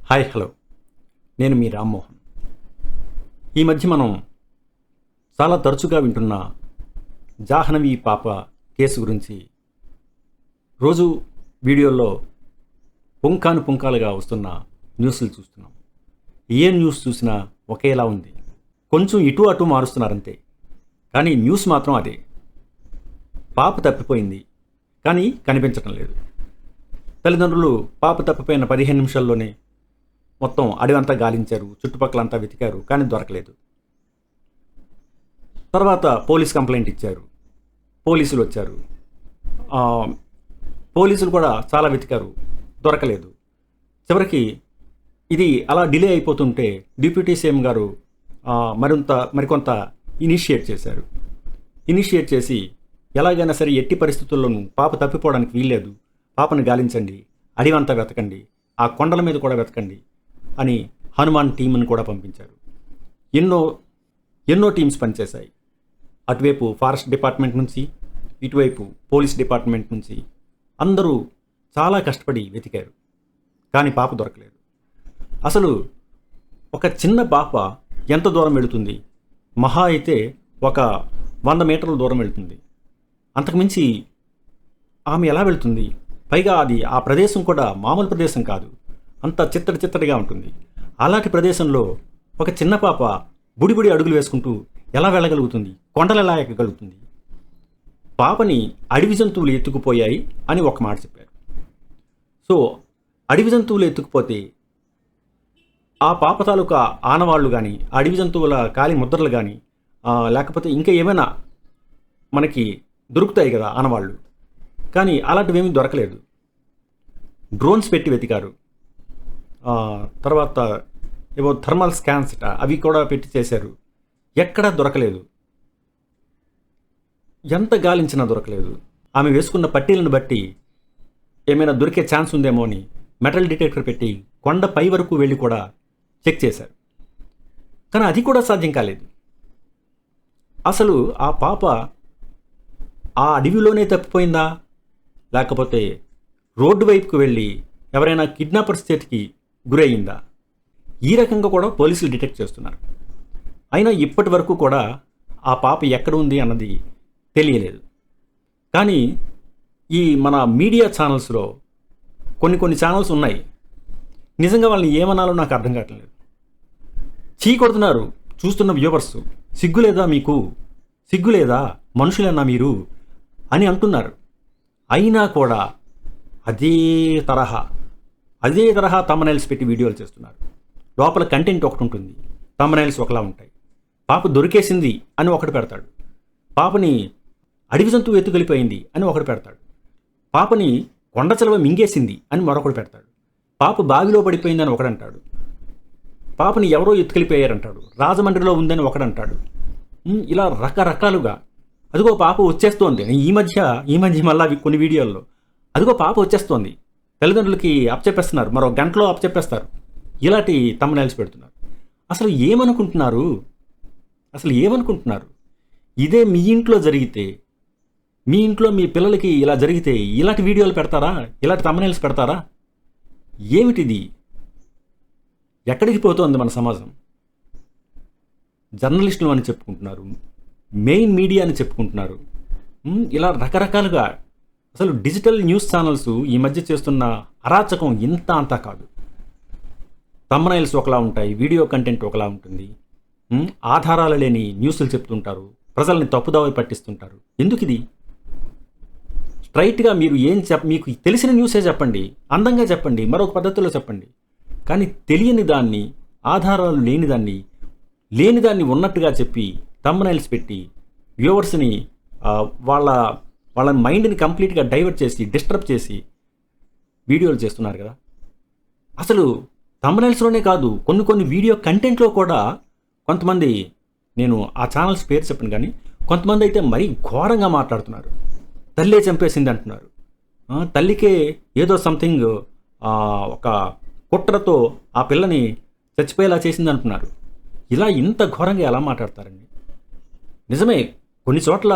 Hi hello నేను మీ రామ్మోహన్. ఈ మధ్య మనం చాలా తరచుగా వింటున్న జాహ్నవి పాప కేసు గురించి రోజు వీడియోల్లో పుంకాను పుంకాలుగా వస్తున్న న్యూస్లు చూస్తున్నాం. ఏ న్యూస్ చూసినా ఒకేలా ఉంది. కొంచెం ఇటు అటు మారుస్తున్నారంతే, కానీ న్యూస్ మాత్రం అదే. పాప తప్పిపోయింది కానీ కనిపించటం లేదు. తల్లిదండ్రులు పాప తప్పిపోయిన 15 నిమిషాల్లోనే మొత్తం అడవంతా గాలించారు, చుట్టుపక్కలంతా వెతికారు, కానీ దొరకలేదు. తర్వాత పోలీస్ కంప్లైంట్ ఇచ్చారు, పోలీసులు వచ్చారు. పోలీసులు కూడా చాలా వెతికారు, దొరకలేదు. చివరికి ఇది అలా డిలే అయిపోతుంటే డిప్యూటీ సీఎం గారు మరికొంత ఇనిషియేట్ చేశారు. ఇనిషియేట్ చేసి ఎలాగైనా సరే ఎట్టి పరిస్థితుల్లోనూ పాప తప్పిపోవడానికి వీల్లేదు, పాపను గాలించండి, అడివంతా వెతకండి, ఆ కొండల మీద కూడా వెతకండి అని హనుమాన్ టీంను కూడా పంపించారు. ఎన్నో టీమ్స్ పనిచేశాయి. అటువైపు ఫారెస్ట్ డిపార్ట్మెంట్ నుంచి, ఇటువైపు పోలీస్ డిపార్ట్మెంట్ నుంచి అందరూ చాలా కష్టపడి వెతికారు, కానీ పాప దొరకలేదు. అసలు ఒక చిన్న పాప ఎంత దూరం వెళుతుంది? మహా అయితే ఒక 100 మీటర్ల దూరం వెళుతుంది. అంతకుమించి ఆమె ఎలా వెళుతుంది? పైగా ఆ ప్రదేశం కూడా మామూలు ప్రదేశం కాదు, అంత చిత్తడిగా ఉంటుంది. అలాంటి ప్రదేశంలో ఒక చిన్న పాప బుడిబుడి అడుగులు వేసుకుంటూ ఎలా వెళ్ళగలుగుతుంది? కొండలు ఎలా ఎక్కగలుగుతుంది? పాపని అడవి జంతువులు ఎత్తుకుపోయాయి అని ఒక మాట చెప్పారు. సో అడవి జంతువులు ఎత్తుకుపోతే ఆ పాప తాలూకా ఆనవాళ్ళు కానీ, అడవి జంతువుల కాలి ముద్రలు కానీ, లేకపోతే ఇంకా ఏమైనా మనకి దొరుకుతాయి కదా ఆనవాళ్ళు. కానీ అలాంటివేమీ దొరకలేదు. డ్రోన్స్ పెట్టి వెతికారు, తర్వాత ఏవో థర్మల్ స్కాన్స్ అవి కూడా పెట్టి చేశారు, ఎక్కడా దొరకలేదు. ఎంత గాలించినా దొరకలేదు. ఆమె వేసుకున్న పట్టీలను బట్టి ఏమైనా దొరికే ఛాన్స్ ఉందేమో అని మెటల్ డిటెక్టర్ పెట్టి కొండ పై వరకు వెళ్ళి కూడా చెక్ చేశారు, కానీ అది కూడా సాధ్యం కాలేదు. అసలు ఆ పాప ఆ అడవిలోనే తప్పిపోయిందా, లేకపోతే రోడ్డు వైపుకు వెళ్ళి ఎవరైనా కిడ్నాపర్స్ చేతికి గురయ్యిందా? ఈ రకంగా కూడా పోలీసులు డిటెక్ట్ చేస్తున్నారు. అయినా ఇప్పటి వరకు కూడా ఆ పాప ఎక్కడ ఉంది అన్నది తెలియలేదు. కానీ ఈ మన మీడియా ఛానల్స్లో కొన్ని ఛానల్స్ ఉన్నాయి, నిజంగా వాళ్ళని ఏమనాలో నాకు అర్థం కావట్లేదు. చీ కొడుతున్నారు చూస్తున్న వ్యూవర్స్. సిగ్గులేదా మీకు? సిగ్గులేదా? మనుషులేనా మీరు అని అంటున్నారు. అయినా కూడా అదే తరహా థంబ్నెయిల్స్ పెట్టి వీడియోలు చేస్తున్నారు. లోపల కంటెంట్ ఒకటి ఉంటుంది, థంబ్నెయిల్స్ ఒకలా ఉంటాయి. పాప దొరికేసింది అని ఒకటి పెడతాడు, పాపని అడవి జంతువు ఎత్తుకెళ్ళిపోయింది అని ఒకటి పెడతాడు, పాపని కొండ చిలవ మింగేసింది అని మరొకటి పెడతాడు, పాప బావిలో పడిపోయిందని ఒకడంటాడు, పాపని ఎవరో ఎత్తుకెళ్ళిపోయారంటాడు, రాజమండ్రిలో ఉందని ఒకడంటాడు. ఇలా రకరకాలుగా అదిగో పాప వచ్చేస్తోంది. ఈ మధ్య మళ్ళీ కొన్ని వీడియోల్లో అదిగో పాప వచ్చేస్తోంది, తల్లిదండ్రులకి అప్పచెప్పేస్తున్నారు, మరో గంటలో అప్పచెప్పేస్తారు. ఇలాంటి థంబ్నెయిల్స్ పెడుతున్నారు. అసలు ఏమనుకుంటున్నారు? ఇదే మీ ఇంట్లో జరిగితే, మీ ఇంట్లో మీ పిల్లలకి ఇలా జరిగితే ఇలాంటి వీడియోలు పెడతారా? ఇలాంటి థంబ్నెయిల్స్ పెడతారా? ఏమిటిది? ఎక్కడికి పోతోంది మన సమాజం? జర్నలిస్టులు అని చెప్పుకుంటున్నారు, మెయిన్ మీడియా అని చెప్పుకుంటున్నారు. ఇలా రకరకాలుగా అసలు డిజిటల్ న్యూస్ ఛానల్స్ ఈ మధ్య చేస్తున్న అరాచకం ఇంత అంతా కాదు. థంబ్నెయిల్స్ ఒకలా ఉంటాయి, వీడియో కంటెంట్ ఒకలా ఉంటుంది, ఆధారాలు లేని న్యూస్లు చెప్తుంటారు, ప్రజల్ని తప్పుదావ పట్టిస్తుంటారు. ఎందుకు ఇది? స్ట్రైట్గా మీరు మీకు తెలిసిన న్యూసే చెప్పండి, అందంగా చెప్పండి, మరొక పద్ధతిలో చెప్పండి. కానీ తెలియని దాన్ని, ఆధారాలు లేని దాన్ని ఉన్నట్టుగా చెప్పి థంబ్నెయిల్స్ పెట్టి వ్యూవర్స్ని వాళ్ళ మైండ్ని కంప్లీట్గా డైవర్ట్ చేసి, డిస్టర్బ్ చేసి వీడియోలు చేస్తున్నారు కదా. అసలు థంబ్నెయిల్స్లోనే కాదు, కొన్ని వీడియో కంటెంట్లో కూడా కొంతమంది, నేను ఆ ఛానల్స్ పేరు చెప్పను కానీ, కొంతమంది అయితే మరీ ఘోరంగా మాట్లాడుతున్నారు. తల్లే చంపేసింది అంటున్నారు, తల్లికే ఏదో సంథింగ్ ఒక కుట్రతో ఆ పిల్లని చచ్చిపోయేలా చేసింది అంటున్నారు. ఇలా ఇంత ఘోరంగా ఎలా మాట్లాడతారండి? నిజమే, కొన్ని చోట్ల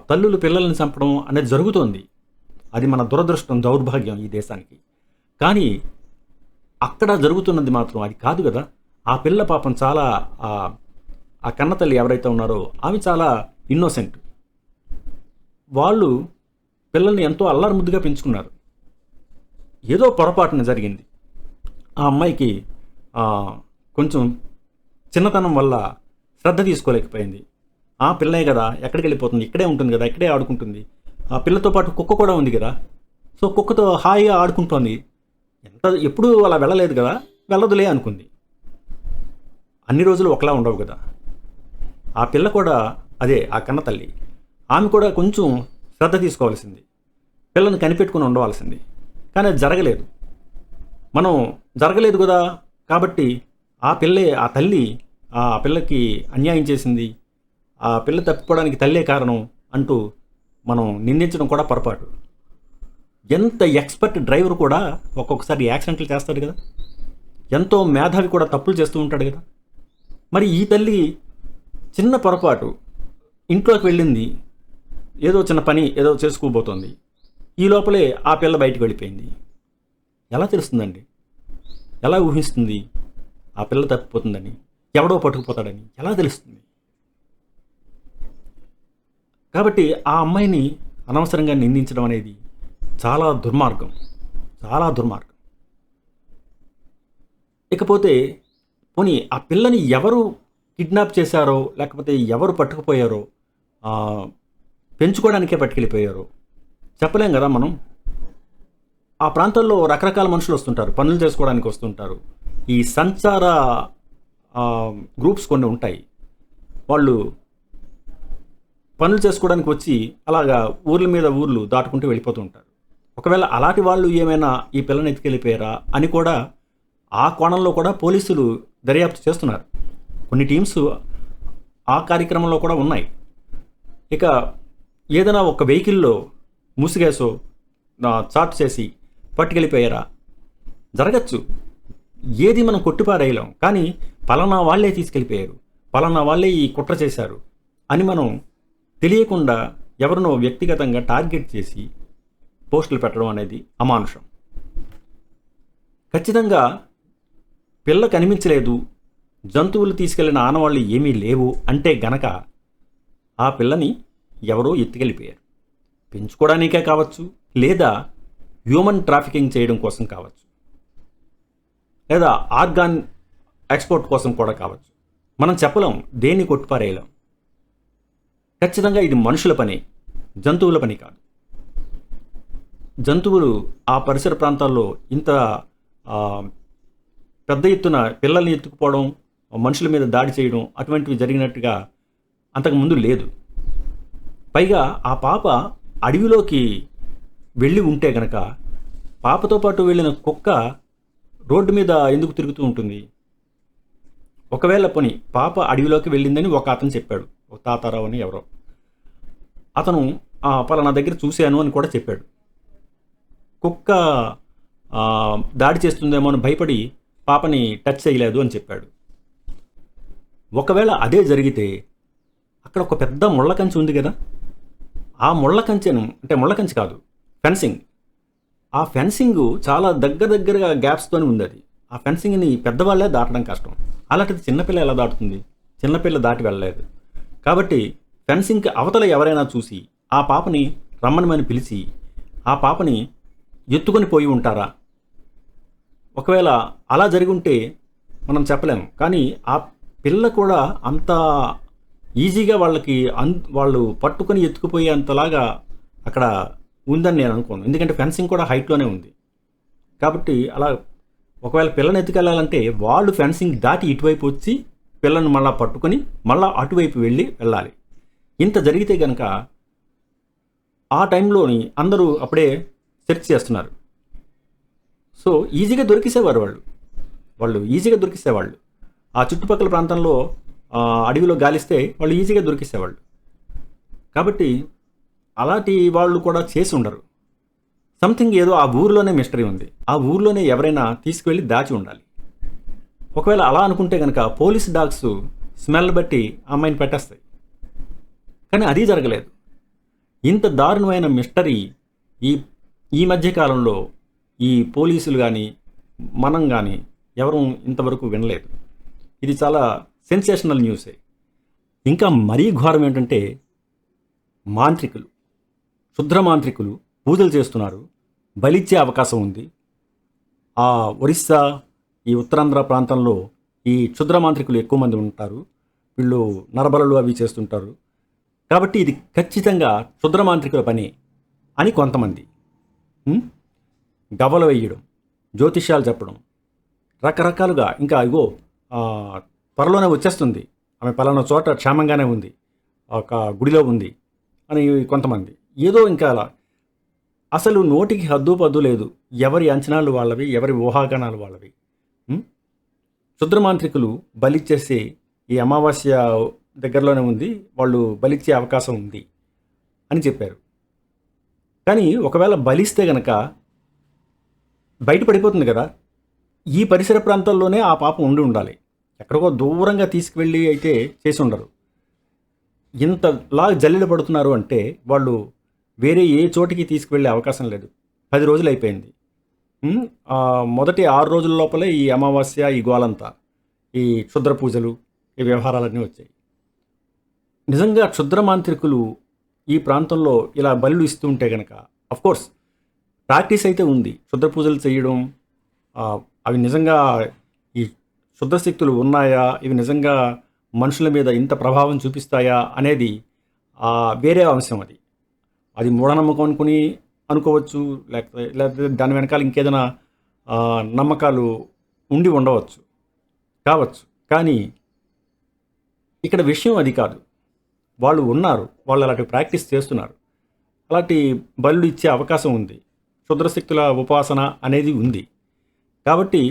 తల్లులు పిల్లల్ని చంపడం అనేది జరుగుతోంది. అది మన దురదృష్టం, దౌర్భాగ్యం ఈ దేశానికి. కానీ అక్కడ జరుగుతున్నది మాత్రం అది కాదు కదా. ఆ పిల్ల పాపం చాలా ఆ ఆ కన్న తల్లి ఎవరైతే ఉన్నారో ఆమె చాలా ఇన్నోసెంట్. వాళ్ళు పిల్లల్ని ఎంతో అల్లారు ముద్దుగా పెంచుకున్నారు. ఏదో పొరపాటున జరిగింది. ఆ అమ్మాయికి ఆ, కొంచెం చిన్నతనం వల్ల శ్రద్ధ తీసుకోలేకపోయింది. ఆ పిల్లే కదా, ఎక్కడికి వెళ్ళిపోతుంది, ఇక్కడే ఉంటుంది కదా, ఇక్కడే ఆడుకుంటుంది. ఆ పిల్లతో పాటు కుక్క కూడా ఉంది కదా. సో కుక్కతో హాయిగా ఆడుకుంటోంది. ఎప్పుడూ అలా వెళ్ళలేదు కదా, వెళ్ళదులే అనుకుంది. అన్ని రోజులు ఒకలా ఉండవు కదా. ఆ పిల్ల కూడా అదే, ఆ కన్న తల్లి ఆమె కూడా కొంచెం శ్రద్ధ తీసుకోవాల్సింది, పిల్లని కనిపెట్టుకుని ఉండవలసింది. కానీ అది జరగలేదు. మనం జరగలేదు కదా కాబట్టి ఆ తల్లి ఆ పిల్లకి అన్యాయం చేసింది, ఆ పిల్ల తప్పిపోవడానికి తల్లే కారణం అంటూ మనం నిందించడం కూడా పొరపాటు. ఎంత ఎక్స్పర్ట్ డ్రైవర్ కూడా ఒక్కొక్కసారి యాక్సిడెంట్లు చేస్తాడు కదా. ఎంతో మేధావి కూడా తప్పులు చేస్తూ ఉంటాడు కదా. మరి ఈ తల్లి చిన్న పొరపాటు, ఇంట్లోకి వెళ్ళింది, ఏదో చిన్న పని ఏదో చేసుకోబోతోంది. ఈ లోపలే ఆ పిల్ల బయటికి వెళ్ళిపోయింది. ఎలా తెలుస్తుందండి? ఎలా ఊహిస్తుంది ఆ పిల్ల తప్పిపోతుందని, ఎవడో పట్టుకుపోతాడని ఎలా తెలుస్తుంది? కాబట్టి ఆ అమ్మాయిని అనవసరంగా నిందించడం అనేది చాలా దుర్మార్గం, చాలా దుర్మార్గం. ఇకపోతే పోనీ ఆ పిల్లని ఎవరు కిడ్నాప్ చేశారో లేకపోతే ఎవరు పట్టుకుపోయారో, ఆ, పెంచుకోవడానికే పట్టుకెళ్ళిపోయారో చెప్పలేం కదా మనం. ఆ ప్రాంతాల్లో రకరకాల మనుషులు వస్తుంటారు, పనులు చేసుకోవడానికి వస్తుంటారు. ఈ సంచార గ్రూప్స్ కొన్ని ఉంటాయి. వాళ్ళు పనులు చేసుకోవడానికి వచ్చి అలాగా ఊర్ల మీద ఊర్లు దాటుకుంటూ వెళ్ళిపోతూ ఉంటారు. ఒకవేళ అలాంటి వాళ్ళు ఏమైనా ఈ పిల్లని ఎత్తుకెళ్ళిపోయారా అని కూడా ఆ కోణంలో కూడా పోలీసులు దర్యాప్తు చేస్తున్నారు. కొన్ని టీమ్స్ ఆ కార్యక్రమంలో కూడా ఉన్నాయి. ఇక ఏదైనా ఒక వెహికల్లో ముసుగేసో చాట్ చేసి పట్టుకెళ్ళిపోయారా, జరగచ్చు. ఏది మనం కొట్టిపారేయలేం. కానీ పలానా వాళ్ళే తీసుకెళ్ళిపోయారు, పలానా వాళ్ళే ఈ కుట్ర చేశారు అని మనం తెలియకుండా ఎవరినో వ్యక్తిగతంగా టార్గెట్ చేసి పోస్టులు పెట్టడం అనేది అమానుషం. ఖచ్చితంగా పిల్ల కనిపించలేదు, జంతువులు తీసుకెళ్లిన ఆనవాళ్ళు ఏమీ లేవు అంటే గనక ఆ పిల్లని ఎవరో ఎత్తుకెళ్ళిపోయారు. పెంచుకోవడానికే కావచ్చు, లేదా హ్యూమన్ ట్రాఫికింగ్ చేయడం కోసం కావచ్చు, లేదా ఆర్గాన్ ఎక్స్పోర్ట్ కోసం కూడా కావచ్చు. మనం చెప్పలేం, దేన్ని కొట్టుపారేయలేం. ఖచ్చితంగా ఇది మనుషుల పని, జంతువుల పని కాదు. జంతువులు ఆ పరిసర ప్రాంతాల్లో ఇంత ఆ, పెద్ద ఎత్తున పిల్లల్ని ఎత్తుకుపోవడం, మనుషుల మీద దాడి చేయడం అటువంటివి జరిగినట్టుగా అంతకుముందు లేదు. పైగా ఆ పాప అడవిలోకి వెళ్ళి ఉంటే గనక పాపతో పాటు వెళ్ళిన కుక్క రోడ్డు మీద ఎందుకు తిరుగుతూ ఉంటుంది? ఒకవేళ పోనీ పాప అడవిలోకి వెళ్ళిందని ఒక అతను చెప్పాడు, ఒక తాతారావు అని ఎవరో అతను, పలానా దగ్గర చూశాను అని కూడా చెప్పాడు. కుక్క దాడి చేస్తుందేమో అని భయపడి పాపని టచ్ చేయలేదు అని చెప్పాడు. ఒకవేళ అదే జరిగితే అక్కడ ఒక పెద్ద ముళ్ళ కంచె ఉంది కదా, ఆ ముళ్ళ కంచెను, అంటే ముళ్ళ కంచె కాదు, ఫెన్సింగ్, ఆ ఫెన్సింగ్ చాలా దగ్గరగా గ్యాప్స్తోనే ఉంది. అది ఆ ఫెన్సింగ్ని పెద్దవాళ్ళే దాటడం కష్టం. అలాంటిది చిన్నపిల్ల ఎలా దాటుతుంది? చిన్నపిల్ల దాటి వెళ్ళలేదు. కాబట్టి ఫెన్సింగ్కి అవతల ఎవరైనా చూసి ఆ పాపని రమ్మనమని పిలిచి ఆ పాపని ఎత్తుకొని పోయి ఉంటారా? ఒకవేళ అలా జరిగి ఉంటే మనం చెప్పలేము. కానీ ఆ పిల్ల కూడా అంత ఈజీగా వాళ్ళు పట్టుకొని ఎత్తుకుపోయే అంతలాగా అక్కడ ఉందని నేను అనుకోను. ఎందుకంటే ఫెన్సింగ్ కూడా హైట్లోనే ఉంది. కాబట్టి అలా ఒకవేళ పిల్లని ఎత్తుకెళ్ళాలంటే వాళ్ళు ఫెన్సింగ్ దాటి ఇటువైపు వచ్చి పిల్లని మళ్ళీ పట్టుకొని మళ్ళీ అటువైపు వెళ్ళాలి. ఇంత జరిగితే కనుక ఆ టైంలోని అందరూ అప్పుడే సెర్చ్ చేస్తున్నారు. సో ఈజీగా దొరికేసేవారు వాళ్ళు ఈజీగా దొరికేసేవాళ్ళు. ఆ చుట్టుపక్కల ప్రాంతంలో అడవిలో గాలిస్తే వాళ్ళు ఈజీగా దొరికేసేవాళ్ళు. కాబట్టి అలాంటి వాళ్ళు కూడా చేసి ఉండరు. సంథింగ్ ఏదో ఆ ఊరిలోనే మిస్టరీ ఉంది, ఆ ఊరిలోనే ఎవరైనా తీసుకువెళ్ళి దాచి ఉండాలి. ఒకవేళ అలా అనుకుంటే కనుక పోలీస్ డాగ్స్ స్మెల్ బట్టి ఆ అమ్మాయిని పెట్టేస్తాయి. కానీ అది జరగలేదు. ఇంత దారుణమైన మిస్టరీ ఈ మధ్యకాలంలో ఈ పోలీసులు కానీ మనం కానీ ఎవరు ఇంతవరకు వినలేదు. ఇది చాలా సెన్సేషనల్ న్యూసే. ఇంకా మరీ ఘోరం ఏంటంటే మాంత్రికులు, క్షుద్ర మాంత్రికులు పూజలు చేస్తున్నారు. బలిచ్చే అవకాశం ఉంది. ఆ ఒరిస్సా, ఈ ఉత్తరాంధ్ర ప్రాంతంలో ఈ క్షుద్ర మాంత్రికులు ఎక్కువ మంది ఉంటారు. వీళ్ళు నరబలులు అవి చేస్తుంటారు. కాబట్టి ఇది ఖచ్చితంగా క్షుద్ర మాంత్రికుల పని అని కొంతమంది గవ్వలు వేయడం, జ్యోతిష్యాలు చెప్పడం, రకరకాలుగా ఇంకా ఇగో త్వరలోనే వచ్చేస్తుంది, ఆమె పలానా చోట క్షేమంగానే ఉంది, ఒక గుడిలో ఉంది అని కొంతమంది ఏదో ఇంకా అలా. అసలు నోటికి హద్దు పద్దు లేదు. ఎవరి అంచనాలు వాళ్ళవి, ఎవరి ఊహాగానాలు వాళ్ళవి. క్షుద్రమాంత్రికులు బలిచ్చేసి ఈ అమావాస్య దగ్గరలోనే ఉంది, వాళ్ళు బలిచ్చే అవకాశం ఉంది అని చెప్పారు. కానీ ఒకవేళ బలిస్తే గనక బయటపడిపోతుంది కదా. ఈ పరిసర ప్రాంతాల్లోనే ఆ పాపం ఉండాలి. ఎక్కడికో దూరంగా తీసుకువెళ్ళి అయితే చేసి ఉండరు. ఇంతలా జల్లెడ పడుతున్నారు అంటే వాళ్ళు వేరే ఏ చోటికి తీసుకువెళ్ళే అవకాశం లేదు. 10 రోజులు అయిపోయింది. మొదటి 6 రోజుల లోపలే ఈ అమావాస్య, ఈ గోలంతా, ఈ క్షుద్ర పూజలు, ఈ వ్యవహారాలన్నీ వచ్చాయి. నిజంగా క్షుద్ర మాంత్రికులు ఈ ప్రాంతంలో ఇలా బలులు ఇస్తూ ఉంటే కనుక అఫ్కోర్స్ ప్రాక్టీస్ అయితే ఉంది. క్షుద్ర పూజలు చేయడం, అవి నిజంగా ఈ క్షుద్రశక్తులు ఉన్నాయా, ఇవి నిజంగా మనుషుల మీద ఇంత ప్రభావం చూపిస్తాయా అనేది వేరే అంశం. అది మూఢనమ్మకం అనుకోవచ్చు, లేకపోతే దాని వెనకాల ఇంకేదైనా నమ్మకాలు ఉండి ఉండవచ్చు, కావచ్చు. కానీ ఇక్కడ విషయం అది కాదు. వాళ్ళు ఉన్నారు, వాళ్ళు అలాంటి ప్రాక్టీస్ చేస్తున్నారు, అలాంటి బలులు ఇచ్చే అవకాశం ఉంది, క్షుద్రశక్తుల ఉపాసన అనేది ఉంది. కాబట్టి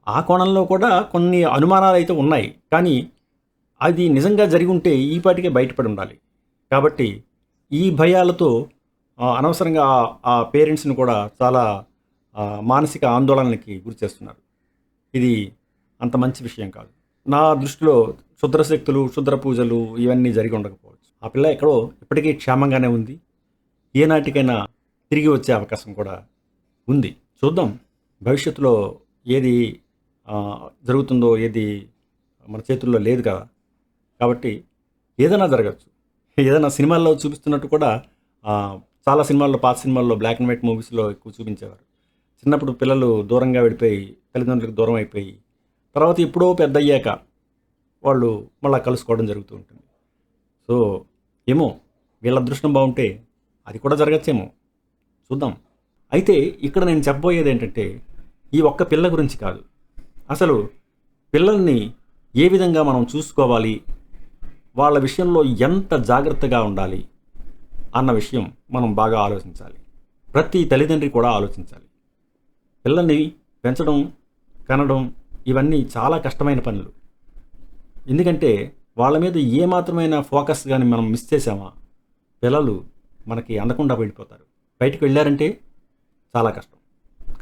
ఆ కోణంలో కూడా కొన్ని అనుమానాలు అయితే ఉన్నాయి. కానీ అది నిజంగా జరిగి ఉంటే ఈ పాటికే బయటపడి ఉండాలి. కాబట్టి ఈ భయాలతో అనవసరంగా ఆ పేరెంట్స్ని కూడా చాలా మానసిక ఆందోళనకి గురి చేస్తున్నారు. ఇది అంత మంచి విషయం కాదు. నా దృష్టిలో క్షుద్రశక్తులు, క్షుద్ర పూజలు ఇవన్నీ జరిగి ఉండకపోవచ్చు. ఆ పిల్ల ఎక్కడో ఇప్పటికీ క్షేమంగానే ఉంది. ఏనాటికైనా తిరిగి వచ్చే అవకాశం కూడా ఉంది. చూద్దాం భవిష్యత్తులో ఏది జరుగుతుందో, ఏది మన చేతుల్లో లేదు కదా. కాబట్టి ఏదైనా జరగచ్చు. ఏదైనా సినిమాల్లో చూపిస్తున్నట్టు కూడా చాలా సినిమాల్లో, పాత సినిమాల్లో, బ్లాక్ అండ్ వైట్ మూవీస్లో ఎక్కువ చూపించేవారు. చిన్నప్పుడు పిల్లలు దూరంగా వెళ్ళిపోయి, తల్లిదండ్రులకు దూరం అయిపోయి, తర్వాత ఎప్పుడో పెద్ద అయ్యాక వాళ్ళు మళ్ళీ కలుసుకోవడం జరుగుతూ ఉంటుంది. సో ఏమో, వీళ్ళ అదృష్టం బాగుంటే అది కూడా జరగచ్చేమో, చూద్దాం. అయితే ఇక్కడ నేను చెప్పబోయేది ఏంటంటే ఈ ఒక్క పిల్ల గురించి కాదు, అసలు పిల్లల్ని ఏ విధంగా మనం చూసుకోవాలి, వాళ్ళ విషయంలో ఎంత జాగ్రత్తగా ఉండాలి అన్న విషయం మనం బాగా ఆలోచించాలి. ప్రతి తల్లిదండ్రి కూడా ఆలోచించాలి. పిల్లల్ని పెంచడం, కనడం ఇవన్నీ చాలా కష్టమైన పనులు. ఎందుకంటే వాళ్ళ మీద ఏమాత్రమైన ఫోకస్ కానీ మనం మిస్ చేసామా పిల్లలు మనకి అందకుండా వెళ్ళిపోతారు. బయటకు వెళ్ళారంటే చాలా కష్టం.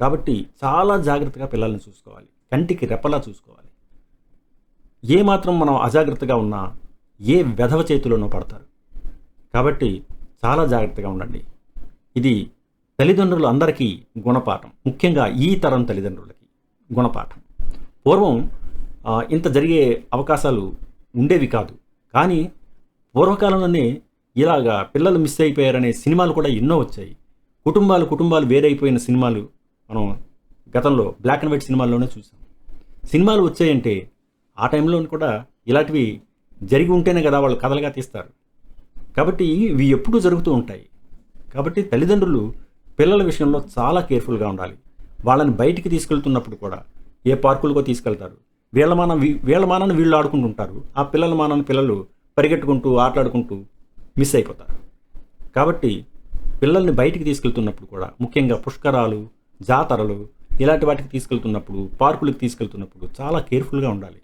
కాబట్టి చాలా జాగ్రత్తగా పిల్లల్ని చూసుకోవాలి, కంటికి రెప్పలా చూసుకోవాలి. ఏమాత్రం మనం అజాగ్రత్తగా ఉన్నా ఏ వెధవ చేతిలోనో పడతారు. కాబట్టి చాలా జాగ్రత్తగా ఉండండి. ఇది తల్లిదండ్రులు అందరికీ గుణపాఠం, ముఖ్యంగా ఈ తరం తల్లిదండ్రులకి గుణపాఠం. పూర్వం ఇంత జరిగే అవకాశాలు ఉండేవి కాదు. కానీ పూర్వకాలంలోనే ఇలాగా పిల్లలు మిస్ అయిపోయారనే సినిమాలు కూడా ఎన్నో వచ్చాయి. కుటుంబాలు వేరైపోయిన సినిమాలు మనం గతంలో బ్లాక్ అండ్ వైట్ సినిమాల్లోనే చూసాం. సినిమాలు వచ్చాయంటే ఆ టైంలో కూడా ఇలాంటివి జరిగి ఉంటేనే కదా వాళ్ళు కథలుగా తీస్తారు. కాబట్టి ఇవి ఎప్పుడూ జరుగుతూ ఉంటాయి. కాబట్టి తల్లిదండ్రులు పిల్లల విషయంలో చాలా కేర్ఫుల్గా ఉండాలి. వాళ్ళని బయటికి తీసుకెళ్తున్నప్పుడు కూడా ఏ పార్కులకో తీసుకెళ్తారు, వీళ్ళ మానాన్ని వీళ్ళు ఆడుకుంటుంటారు, ఆ పిల్లల మానాన్ని పిల్లలు పరిగెట్టుకుంటూ ఆటలాడుకుంటూ మిస్ అయిపోతారు. కాబట్టి పిల్లల్ని బయటికి తీసుకెళ్తున్నప్పుడు కూడా, ముఖ్యంగా పుష్కరాలు, జాతరలు ఇలాంటి వాటికి తీసుకెళ్తున్నప్పుడు, పార్కులకు తీసుకెళ్తున్నప్పుడు చాలా కేర్ఫుల్గా ఉండాలి.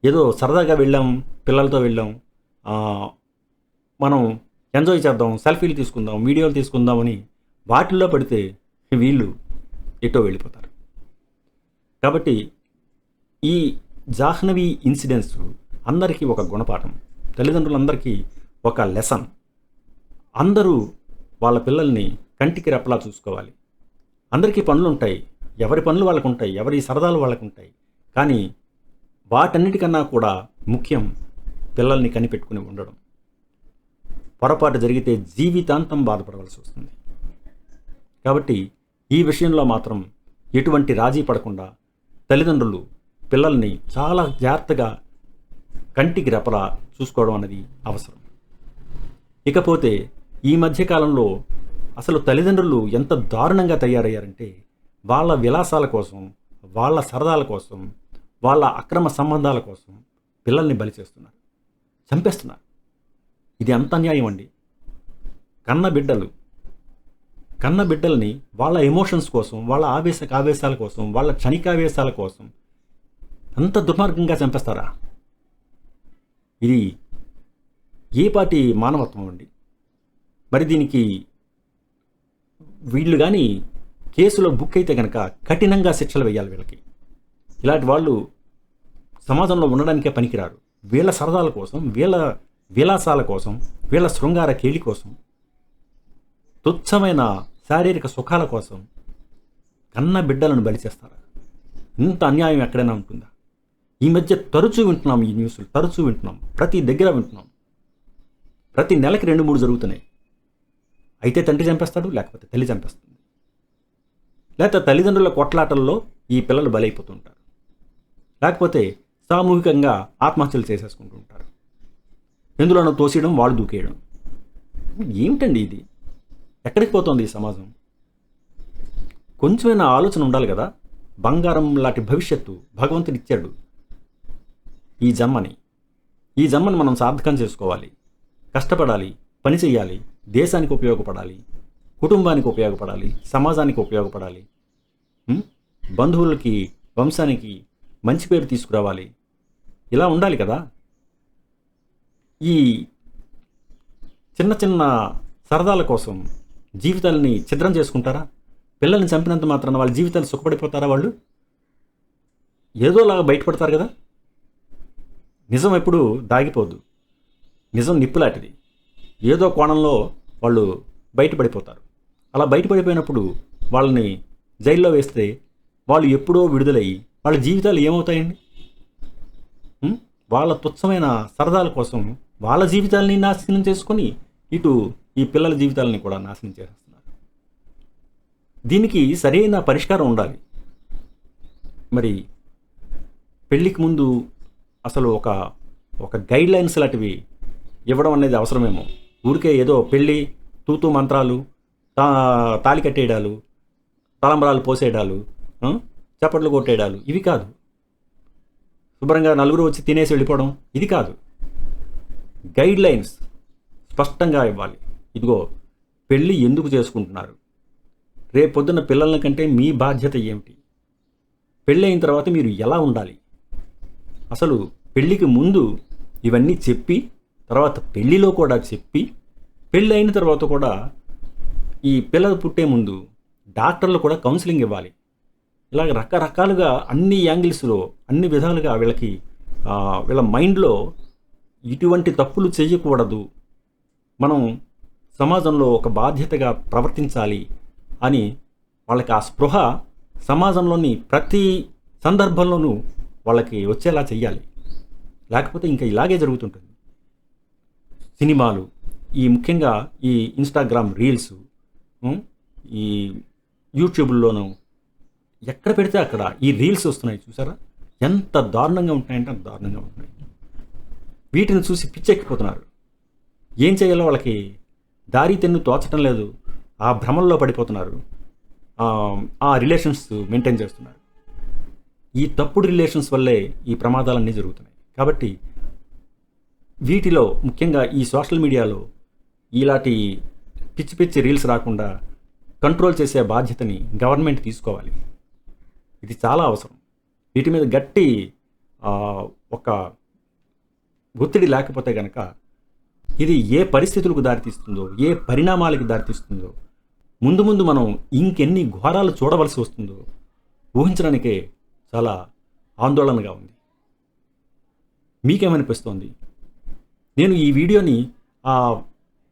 ఏదో సరదాగా వెళ్ళాం, పిల్లలతో వెళ్ళాం, మనం ఎంజాయ్ చేద్దాం, సెల్ఫీలు తీసుకుందాం, వీడియోలు తీసుకుందామని వాటిల్లో పడితే వీళ్ళు ఎటో వెళ్ళిపోతారు. కాబట్టి ఈ జాహ్నవి ఇన్సిడెంట్స్ అందరికీ ఒక గుణపాఠం, తల్లిదండ్రులందరికీ ఒక లెసన్. అందరూ వాళ్ళ పిల్లల్ని కంటికి రెప్పలా చూసుకోవాలి. అందరికీ పనులు ఉంటాయి, ఎవరి పనులు వాళ్ళకు ఉంటాయి, ఎవరి సరదాలు వాళ్ళకు ఉంటాయి. కానీ వాటన్నిటికన్నా కూడా ముఖ్యం పిల్లల్ని కనిపెట్టుకుని ఉండడం. పొరపాటు జరిగితే జీవితాంతం బాధపడవలసి వస్తుంది. కాబట్టి ఈ విషయంలో మాత్రం ఎటువంటి రాజీ పడకుండా తల్లిదండ్రులు పిల్లల్ని చాలా జాగ్రత్తగా కంటికి రెపలా చూసుకోవడం అనేది అవసరం. ఇకపోతే ఈ మధ్యకాలంలో అసలు తల్లిదండ్రులు ఎంత దారుణంగా తయారయ్యారంటే, వాళ్ళ విలాసాల కోసం, వాళ్ళ సరదాల కోసం, వాళ్ళ అక్రమ సంబంధాల కోసం పిల్లల్ని బలి చేస్తున్నారు, చంపేస్తున్నారు. ఇది అంత అన్యాయం అండి. కన్న బిడ్డల్ని వాళ్ళ ఎమోషన్స్ కోసం, వాళ్ళ ఆవేశాల కోసం, వాళ్ళ క్షణికావేశాల కోసం అంత దుర్మార్గంగా చంపేస్తారా? ఇది ఏ పాటి మానవత్వం అండి? మరి దీనికి వీళ్ళు కానీ కేసులో బుక్ అయితే కనుక కఠినంగా శిక్షలు వేయాలి వీళ్ళకి. ఇలాంటి వాళ్ళు సమాజంలో ఉండడానికే పనికిరారు. వీళ్ళ సరదాల కోసం, వీళ్ళ విలాసాల కోసం, వీళ్ళ శృంగార కేళి కోసం, తుచ్చమైన శారీరక సుఖాల కోసం కన్న బిడ్డలను బలి చేస్తారా? ఇంత అన్యాయం ఎక్కడైనా ఉంటుందా? ఈ మధ్య తరచూ వింటున్నాం, ఈ న్యూస్లు తరచూ వింటున్నాం, ప్రతి దగ్గర వింటున్నాం. ప్రతి నెలకి 2-3 జరుగుతున్నాయి. అయితే తండ్రి చంపేస్తాడు, లేకపోతే తల్లి చంపేస్తుంది, లేకపోతే తల్లిదండ్రుల కొట్లాటల్లో ఈ పిల్లలు బలైపోతుంటారు, లేకపోతే సామూహికంగా ఆత్మహత్యలు చేసేసుకుంటూ ఉంటారు. ఎందులోనో తోసేయడం, వాళ్ళు దూకేయడం. ఏమిటండి ఇది? ఎక్కడికి పోతుంది ఈ సమాజం? కొంచెమైనా ఆలోచన ఉండాలి కదా. బంగారం లాంటి భవిష్యత్తు భగవంతుడు ఇచ్చాడు. ఈ జన్మని మనం సార్థకం చేసుకోవాలి, కష్టపడాలి, పని చేయాలి, దేశానికి ఉపయోగపడాలి, కుటుంబానికి ఉపయోగపడాలి, సమాజానికి ఉపయోగపడాలి, బంధువులకి, వంశానికి మంచి పేరు తీసుకురావాలి. ఇలా ఉండాలి కదా. ఈ చిన్న చిన్న సరదాల కోసం జీవితాలని ఛిద్రం చేసుకుంటారా? పిల్లల్ని చంపినంత మాత్రాన వాళ్ళ జీవితాలు సుఖపడిపోతారా? వాళ్ళు ఏదోలాగా బయటపడతారు కదా. నిజం ఎప్పుడు దాగిపోద్దు. నిజం నిప్పులాంటిది. ఏదో కోణంలో వాళ్ళు బయటపడిపోతారు. అలా బయటపడిపోయినప్పుడు వాళ్ళని జైల్లో వేస్తే వాళ్ళు ఎప్పుడో విడుదలయ్యి వాళ్ళ జీవితాలు ఏమవుతాయండి? వాళ్ళ తుచ్చమైన సరదాల కోసం వాళ్ళ జీవితాలని నాశనం చేసుకొని ఇటు ఈ పిల్లల జీవితాలని కూడా నాశనం చేసేస్తున్నారు. దీనికి సరైన పరిష్కారం ఉండాలి. మరి పెళ్ళికి ముందు అసలు ఒక గైడ్ లైన్స్ లాంటివి ఇవ్వడం అనేది అవసరమేమో. ఊరికే ఏదో పెళ్ళి, తూతూ మంత్రాలు, తాళి కట్టేయడాలు, తలంబరాలు పోసేయడాలు, చప్పట్లు కొట్టేయడాలు ఇవి కాదు. శుభ్రంగా నలుగురు వచ్చి తినేసి వెళ్ళిపోవడం ఇది కాదు. గైడ్ లైన్స్ స్పష్టంగా ఇవ్వాలి. ఇదిగో పెళ్ళి ఎందుకు చేసుకుంటున్నారు, రేపొద్దున పిల్లల కంటే మీ బాధ్యత ఏమిటి, పెళ్ళి అయిన తర్వాత మీరు ఎలా ఉండాలి, అసలు పెళ్ళికి ముందు ఇవన్నీ చెప్పి, తర్వాత పెళ్ళిలో కూడా చెప్పి, పెళ్ళి అయిన తర్వాత కూడా ఈ పిల్లలు పుట్టే ముందు డాక్టర్లు కూడా కౌన్సిలింగ్ ఇవ్వాలి. ఇలాగ రకరకాలుగా అన్ని యాంగిల్స్లో, అన్ని విధాలుగా వీళ్ళ మైండ్లో ఇటువంటి తప్పులు చేయకూడదు, మనం సమాజంలో ఒక బాధ్యతగా ప్రవర్తించాలి అని వాళ్ళకి ఆ స్పృహ సమాజంలోని ప్రతి సందర్భంలోనూ వాళ్ళకి వచ్చేలా చెయ్యాలి. లేకపోతే ఇంకా ఇలాగే జరుగుతుంటుంది. సినిమాలు, ముఖ్యంగా ఈ ఇన్స్టాగ్రామ్ రీల్స్, ఈ యూట్యూబ్లోనూ ఎక్కడ పెడితే అక్కడ ఈ రీల్స్ వస్తున్నాయి చూసారా? ఎంత దారుణంగా ఉంటున్నాయంటే అంత దారుణంగా ఉంటున్నాయి. వీటిని చూసి పిచ్చెక్కిపోతున్నారు. ఏం చేయాలో వాళ్ళకి దారి తెన్ను తోచడం లేదు. ఆ భ్రమంలో పడిపోతున్నారు. ఆ రిలేషన్స్ మెయింటైన్ చేస్తున్నారు. ఈ తప్పుడు రిలేషన్స్ వల్లే ఈ ప్రమాదాలన్నీ జరుగుతున్నాయి. కాబట్టి వీటిలో ముఖ్యంగా ఈ సోషల్ మీడియాలో ఇలాంటి పిచ్చి పిచ్చి రీల్స్ రాకుండా కంట్రోల్ చేసే బాధ్యతని గవర్నమెంట్ తీసుకోవాలి. ఇది చాలా అవసరం. వీటి మీద గట్టి ఒక ఒత్తిడి లేకపోతే కనుక ఇది ఏ పరిస్థితులకు దారితీస్తుందో, ఏ పరిణామాలకి దారితీస్తుందో, ముందు ముందు మనం ఇంకెన్ని ఘోరాలు చూడవలసి వస్తుందో ఊహించడానికే చాలా ఆందోళనగా ఉంది. మీకేమనిపిస్తోంది? నేను ఈ వీడియోని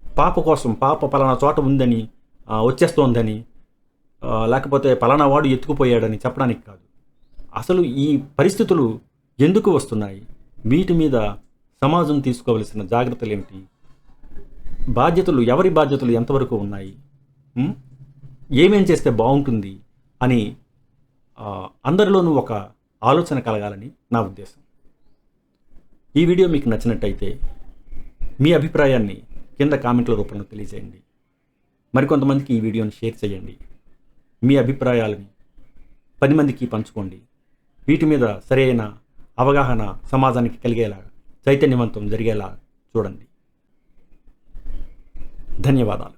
పాప కోసం, పాప పలానా చోట ఉందని, వచ్చేస్తోందని లేకపోతే పలానా వాడు ఎత్తుకుపోయాడని చెప్పడానికి కాదు. అసలు ఈ పరిస్థితులు ఎందుకు వస్తున్నాయి? వీటి మీద సమాజం తీసుకోవలసిన జాగ్రత్తలు ఏమిటి? ఎవరి బాధ్యతలు ఎంతవరకు ఉన్నాయి? ఏమేం చేస్తే బాగుంటుంది అని అందరిలోనూ ఒక ఆలోచన కలగాలని నా ఉద్దేశం. ఈ వీడియో మీకు నచ్చినట్టయితే మీ అభిప్రాయాన్ని కింద కామెంట్ల రూపంలో తెలియజేయండి. మరికొంతమందికి ఈ వీడియోని షేర్ చేయండి. మీ అభిప్రాయాలని 10 మందికి పంచుకోండి. వీటి మీద సరైన అవగాహన సమాజానికి కలిగేలా, చైతన్యవంతం జరిగేలా చూడండి. ధన్యవాదాలు.